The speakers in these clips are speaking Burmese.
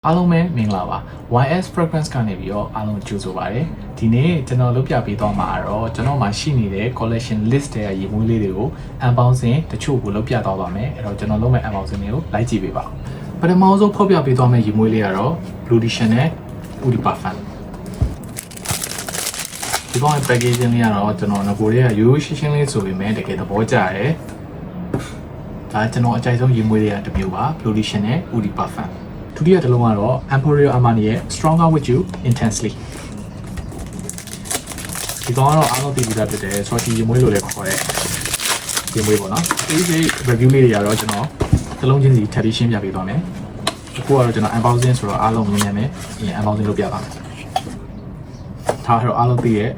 အားလုံးပဲမင်္ဂလာပါ YS Fragrance ကနေပြီးတော့အားလုံးကြိုဆိုပါရစေဒီနေ့ကျွန်တော်လုပ်ပြပေးသွားမှာတော့ကျွန်တော်မှာရှိနေတဲ့ collection list တဲ့ရေမွေးလေးတွေကို unboxing တချို့ကိုလုပ်ပြသွားပါမယ်အဲ့တော့ကျွန်တော်လုပ်မဲ့ unboxing တွေကိုလိုက်ကြည့်ပေးပါပထမဆုံးဖောက်ပြပေးသွားမယ့်ရေမွေးလေးကတော့ Blue Edition နဲ့ Woody Parfum ဒီကောင်ရဲ့ packaging လေးကတော့ကျွန်တော်ငကိုတွေကရိုးရိုးရှင်းရှင်းလေးဆိုပေမဲ့တကယ်သဘောကျတယ်ဒါကျွန်တော်အကြိုက်ဆုံးရေမွေးလေးကတစ်မျိုးပါ Blue Edition နဲ့ Woody Parfumဒုတိယတစ်လုံးကတော့ Emporio Armani ရဲ့ Stronger with You Intensely ဒီကောင်ကတော့အားလုံးသိပြီးသားဖြစ်တယ်ဆိုတော့ဒီရေမွေးလို့လည်းခေါ်တဲ့ရေမွေးပေါ့နော်ဒီ review လေးတွေကတော့ကျွန်တော်တစ်လုံးချင်းစီထပ်ပြီးရှင်းပြပေးသွားမယ်အခုကတော့ကျွန်တော် unboxing ဆိုတော့အားလုံးမြင်မြန်နဲ့ unboxing လုပ်ပြပါမယ်ဒါကတော့အားလုံးသိရဲ့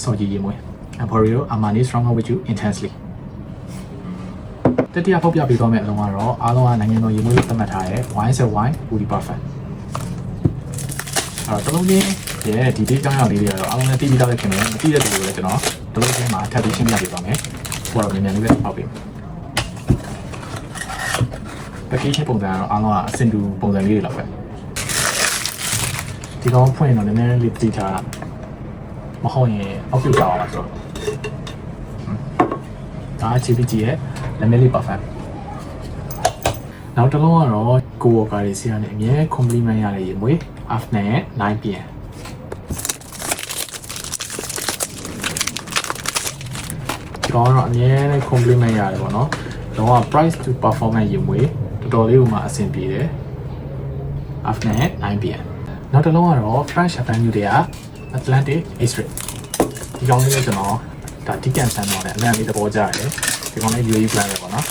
စော်ကြီးရေမွေး Emporio Armani Stronger with You Intenselyတတိယဖောက်ပြပေးသွားမယ့်အလုံးကတော့အားလုံးကနိုင်ငံတော်ရေမွေးလို့သတ်မှတ်ထားတဲ့ Wine Woody Parfum အဲ့တော့တလုံးချင်းရဲ့ဒီဒေးကြောင်းရောက်လေးတွေကတော့အားလုံးလည်းသိပြီးသားပဲခင်ဗျာမသိတဲ့သူတွေလည်းကျွန်တော်တလုံးချင်းမှာထပ်ပြီးရှင်းပြပေးသွားမယ်ဟိုကတော့မြန်မြန်လေးပဲပေါက်ပေးpackage ပုံစံကတော့အားလုံးကအဆင်တူပုံစံလေးတွေလောက်ပဲဒီကောင်ဖွင့်တော့နည်းနည်းလေးသိထားမဟုတ်ရင်အောက်ပြုတ်ကြအောင်ပါဆိုတော့ဒါ GPG ရဲ့Lemeli Parfum နောက်တစ်လုံးကတော့ကိုဝေါ်ကာရီစီကနေအမြဲ compliment ရတဲ့ရေမွေး Afnan ရဲ့ 9pm ဒီကောင်ကတော့အမြဲ compliment ရတယ်ပေါ့နော်တော့ price to performance ရေမွေးတော်တော်လေးကိုမှအဆင်ပြေတယ် Afnan ရဲ့ 9pm နောက်တစ်လုံးကတော့ Fresh Avenue တွေက Atlantic X-ray ဒီကောင်လေးလည်းကျွန်တော်ဒါ Decan ဆန်တော့လည်းအများကြီးသဘောကျတယ်ဒီကောင်လေး UAE plan ပဲပေါ့နော်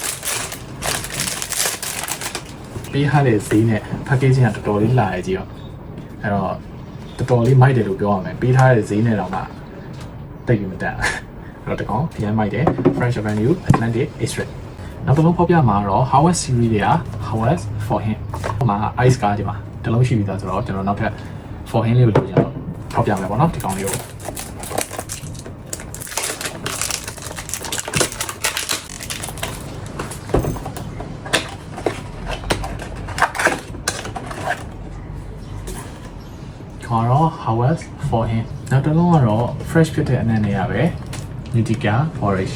ပေးထားတဲ့ဈေးနဲ့ packaging ကတော်တော်လေးလာရကြီးတော့အဲ့တော့တော်တော်လေးမိုက်တယ်လို့ပြောရမယ်ပေးထားတဲ့ဈေးနဲ့တော့မှတိတ်ပြီးမတက်အဲ့တော့ဒီကောင်ပြန်မိုက်တယ် Fresh Avenue Atlantic X-ray နောက်တစ်လုံးဖောက်ပြမှာတော့ Howard series တွေက Howard for him ဟိုမှာ ice card ဒီမှာတစ်လုံးရှိပြီးသားဆိုတော့ကျွန်တော်နောက်ထပ် for him လေးကိုလိုချင်တော့ဖောက်ပြမယ်ပေါ့နော်ဒီကောင်လေးကိုကတော့ Howard for him နောက်တစ်လုံးကတော့ fresh ဖြစ်တဲ့အနံ့တွေရပဲ Nutica Forage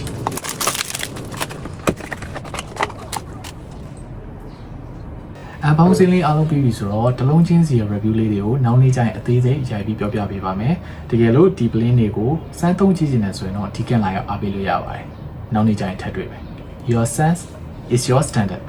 အပေါင်းစင်းလေးအားလုံးပြီးပြီဆိုတော့တစ်လုံးချင်းစီရဲ့ review လေးတွေကိုနောက်နေ့ကျရင်အသေးစိတ်ရိုက်ပြီးပြောပြပေးပါမယ်တကယ်လို့ဒီ plane တွေကိုစမ်းသုံးကြည့်နေတယ်ဆိုရင်တော့ဒီကင်လာရောက်အားပေးလို့ရပါတယ်နောက်နေ့ကျရင်ထပ်တွေ့မယ် Your sense is your standard